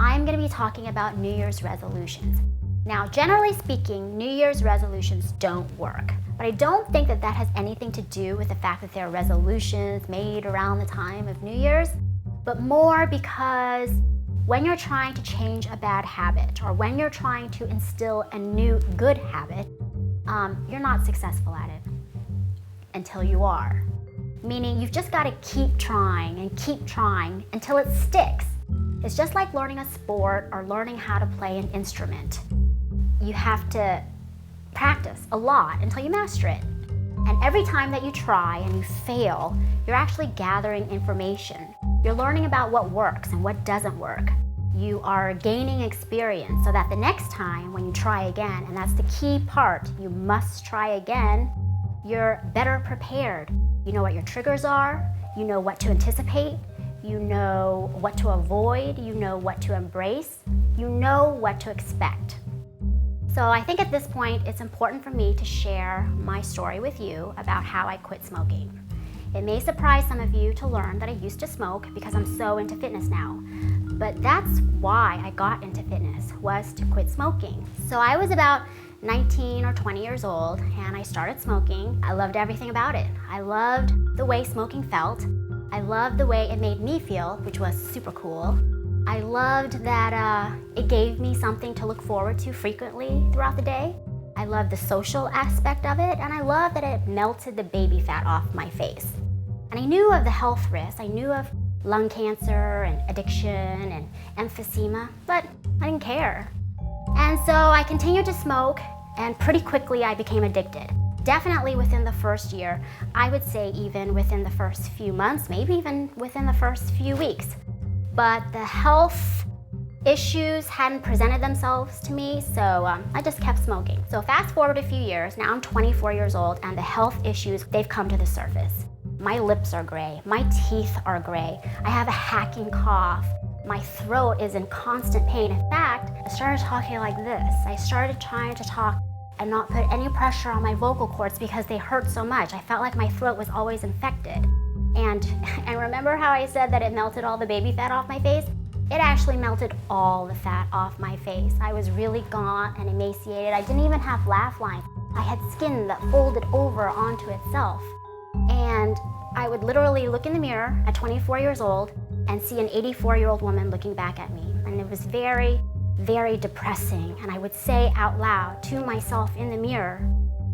I'm going to be talking about New Year's resolutions. Now, generally speaking, New Year's resolutions don't work, but I don't think that that has anything to do with the fact that there are resolutions made around the time of New Year's, but more because when you're trying to change a bad habit or when you're trying to instill a new good habit, you're not successful at it until you are. Meaning you've just got to keep trying until it sticks. It's just like learning a sport or learning how to play an instrument. You have to practice a lot until you master it. And every time that you try and you fail, you're actually gathering information. You're learning about what works and what doesn't work. You are gaining experience so that the next time when you try again, and that's the key part, you must try again, you're better prepared. You know what your triggers are, you know what to anticipate, you know what to avoid, you know what to embrace, you know what to expect. So I think at this point, it's important for me to share my story with you about how I quit smoking. It may surprise some of you to learn that I used to smoke because I'm so into fitness now. But that's why I got into fitness, was to quit smoking. So I was about 19 or 20 years old and I started smoking. I loved everything about it. I loved the way smoking felt. I loved the way it made me feel, which was super cool. I loved that it gave me something to look forward to frequently throughout the day. I loved the social aspect of it, and I loved that it melted the baby fat off my face. And I knew of the health risks. I knew of lung cancer and addiction and emphysema, but I didn't care. And so I continued to smoke, and pretty quickly I became addicted. Definitely within the first year, I would say even within the first few months, maybe even within the first few weeks. But the health issues hadn't presented themselves to me, so I just kept smoking. So fast forward a few years, now I'm 24 years old, and the health issues, they've come to the surface. My lips are gray, my teeth are gray, I have a hacking cough, my throat is in constant pain. In fact, I started talking like this. I started trying to talk and not put any pressure on my vocal cords because they hurt so much. I felt like my throat was always infected. And remember how I said that it melted all the baby fat off my face? It actually melted all the fat off my face. I was really gaunt and emaciated. I didn't even have laugh lines. I had skin that folded over onto itself. And I would literally look in the mirror at 24 years old and see an 84-year-old woman looking back at me. And it was very, very depressing. And I would say out loud to myself in the mirror,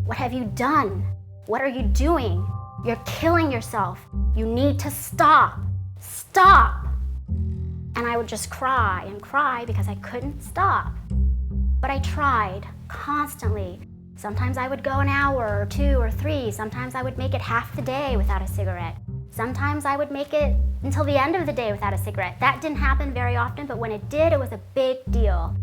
"What have you done? What are you doing? You're killing yourself. You need to stop. Stop." And I would just cry and cry because I couldn't stop. But I tried constantly. Sometimes I would go an hour or 2 or 3. Sometimes I would make it half the day without a cigarette. Sometimes I would make it until the end of the day without a cigarette. That didn't happen very often, but when it did, it was a big deal.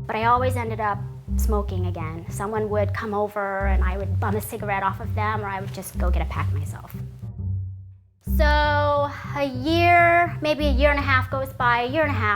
But I always ended up smoking again. Someone would come over and I would bum a cigarette off of them, or I would just go get a pack myself. So a year, maybe a year and a half goes by,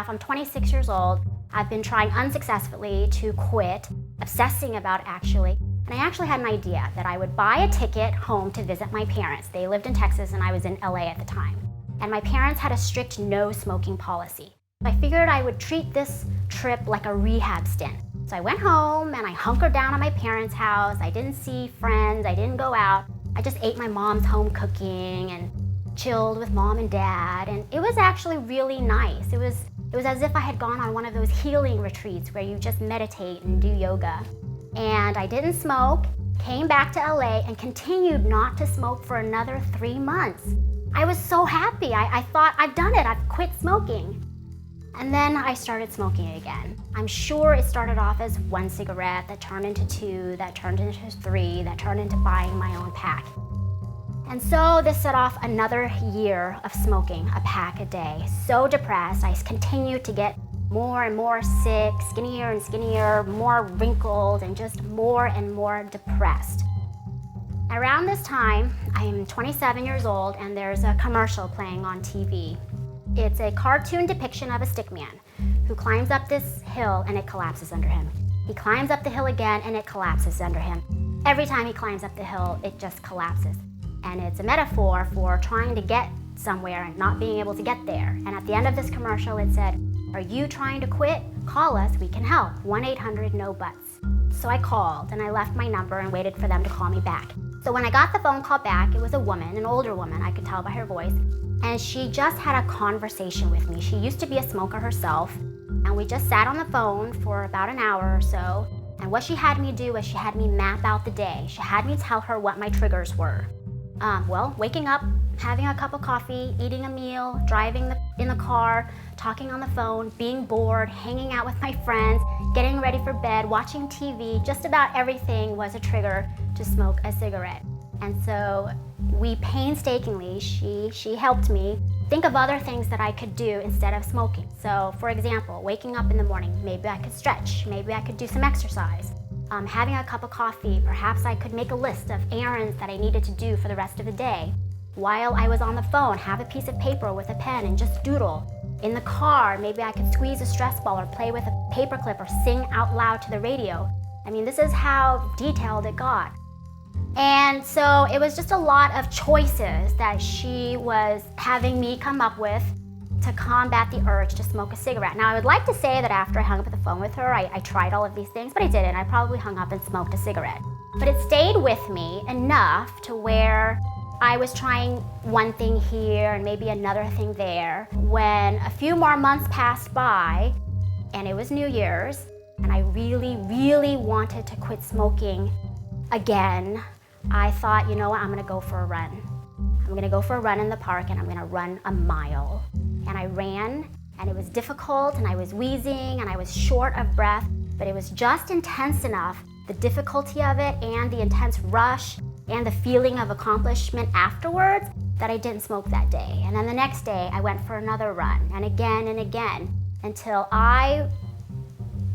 I'm 26 years old. I've been trying unsuccessfully to quit, obsessing about it actually. And I actually had an idea that I would buy a ticket home to visit my parents. They lived in Texas and I was in LA at the time. And my parents had a strict no smoking policy. I figured I would treat this trip like a rehab stint. So I went home and I hunkered down at my parents' house. I didn't see friends, I didn't go out. I just ate my mom's home cooking and chilled with mom and dad. And it was actually really nice. It was as if I had gone on one of those healing retreats where you just meditate and do yoga. And I didn't smoke, came back to LA and continued not to smoke for another 3 months. I was so happy. I thought, I've done it, I've quit smoking. And then I started smoking again. I'm sure it started off as 1 cigarette that turned into 2, that turned into 3, that turned into buying my own pack. And so this set off another year of smoking a pack a day. So depressed, I continued to get more and more sick, skinnier and skinnier, more wrinkled, and just more and more depressed. Around this time, I'm 27 years old and there's a commercial playing on TV. It's a cartoon depiction of a stick man who climbs up this hill and it collapses under him. He climbs up the hill again and it collapses under him. Every time he climbs up the hill, it just collapses. And it's a metaphor for trying to get somewhere and not being able to get there. And at the end of this commercial, it said, Are you trying to quit? Call us, we can help. 1-800-NO-BUTS. So I called and I left my number and waited for them to call me back. So when I got the phone call back, it was a woman, an older woman, I could tell by her voice, and she just had a conversation with me. She used to be a smoker herself, and we just sat on the phone for about an hour or so, and what she had me do was she had me map out the day. She had me tell her what my triggers were. Waking up, having a cup of coffee, eating a meal, driving in the car, talking on the phone, being bored, hanging out with my friends, getting ready for bed, watching TV, just about everything was a trigger to smoke a cigarette. And so we painstakingly, she helped me think of other things that I could do instead of smoking. So for example, waking up in the morning, maybe I could stretch, maybe I could do some exercise. Having a cup of coffee, perhaps I could make a list of errands that I needed to do for the rest of the day. While I was on the phone, have a piece of paper with a pen and just doodle. In the car, maybe I could squeeze a stress ball or play with a paperclip or sing out loud to the radio. I mean, this is how detailed it got. And so it was just a lot of choices that she was having me come up with to combat the urge to smoke a cigarette. Now, I would like to say that after I hung up the phone with her, I tried all of these things, but I didn't. I probably hung up and smoked a cigarette. But it stayed with me enough to where I was trying one thing here and maybe another thing there. When a few more months passed by, and it was New Year's, and I really, really wanted to quit smoking again, I thought, you know what, I'm gonna go for a run. I'm gonna go for a run in the park and I'm gonna run a mile. And I ran, and it was difficult, and I was wheezing, and I was short of breath, but it was just intense enough, the difficulty of it and the intense rush and the feeling of accomplishment afterwards, that I didn't smoke that day. And then the next day, I went for another run, and again, until I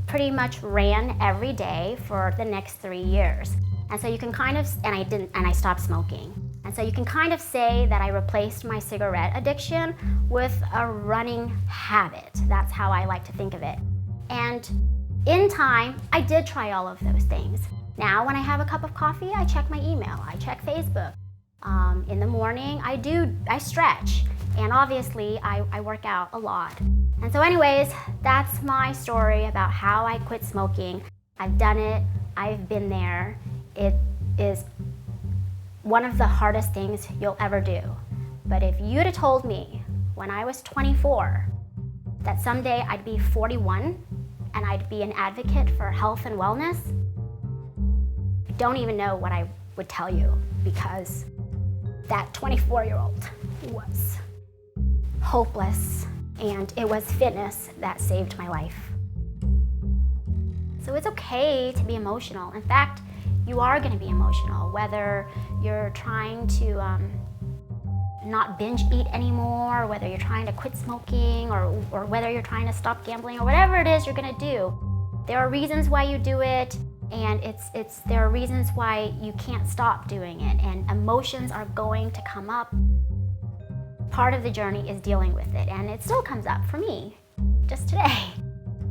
pretty much ran every day for the next 3 years. And so you can kind of, and I stopped smoking. And so you can kind of say that I replaced my cigarette addiction with a running habit. That's how I like to think of it. And in time, I did try all of those things. Now, when I have a cup of coffee, I check my email, I check Facebook. In the morning, I stretch. And obviously, I work out a lot. And so anyways, that's my story about how I quit smoking. I've done it, I've been there. It is one of the hardest things you'll ever do. But if you'd have told me when I was 24 that someday I'd be 41 and I'd be an advocate for health and wellness, I don't even know what I would tell you, because that 24-year-old was hopeless, and it was fitness that saved my life. So it's okay to be emotional. In fact, you are going to be emotional, whether you're trying to not binge eat anymore, whether you're trying to quit smoking, or whether you're trying to stop gambling, or whatever it is you're going to do. There are reasons why you do it, and there are reasons why you can't stop doing it, and emotions are going to come up. Part of the journey is dealing with it, and it still comes up for me, just today.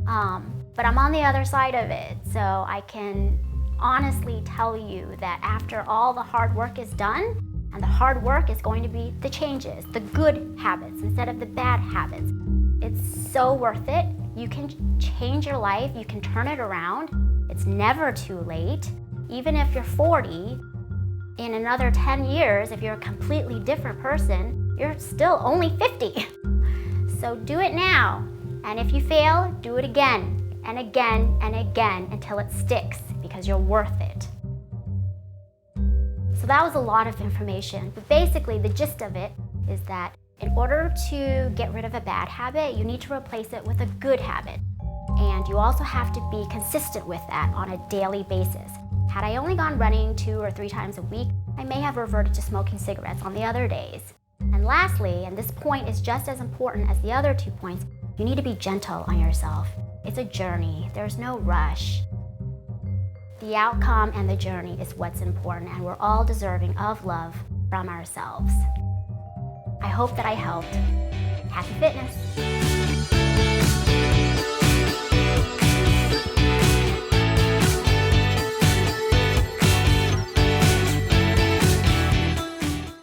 But I'm on the other side of it, so I can honestly tell you that after all the hard work is done, and the hard work is going to be the changes, the good habits instead of the bad habits, it's so worth it. You can change your life, you can turn it around. It's never too late. Even if you're 40, in another 10 years, if you're a completely different person, you're still only 50. So do it now. And if you fail, do it again and again and again until it sticks, because you're worth it. So that was a lot of information, but basically the gist of it is that in order to get rid of a bad habit, you need to replace it with a good habit. And you also have to be consistent with that on a daily basis. Had I only gone running 2 or 3 times a week, I may have reverted to smoking cigarettes on the other days. And lastly, and this point is just as important as the other 2 points, you need to be gentle on yourself. It's a journey, there's no rush. The outcome and the journey is what's important, and we're all deserving of love from ourselves. I hope that I helped. Happy fitness.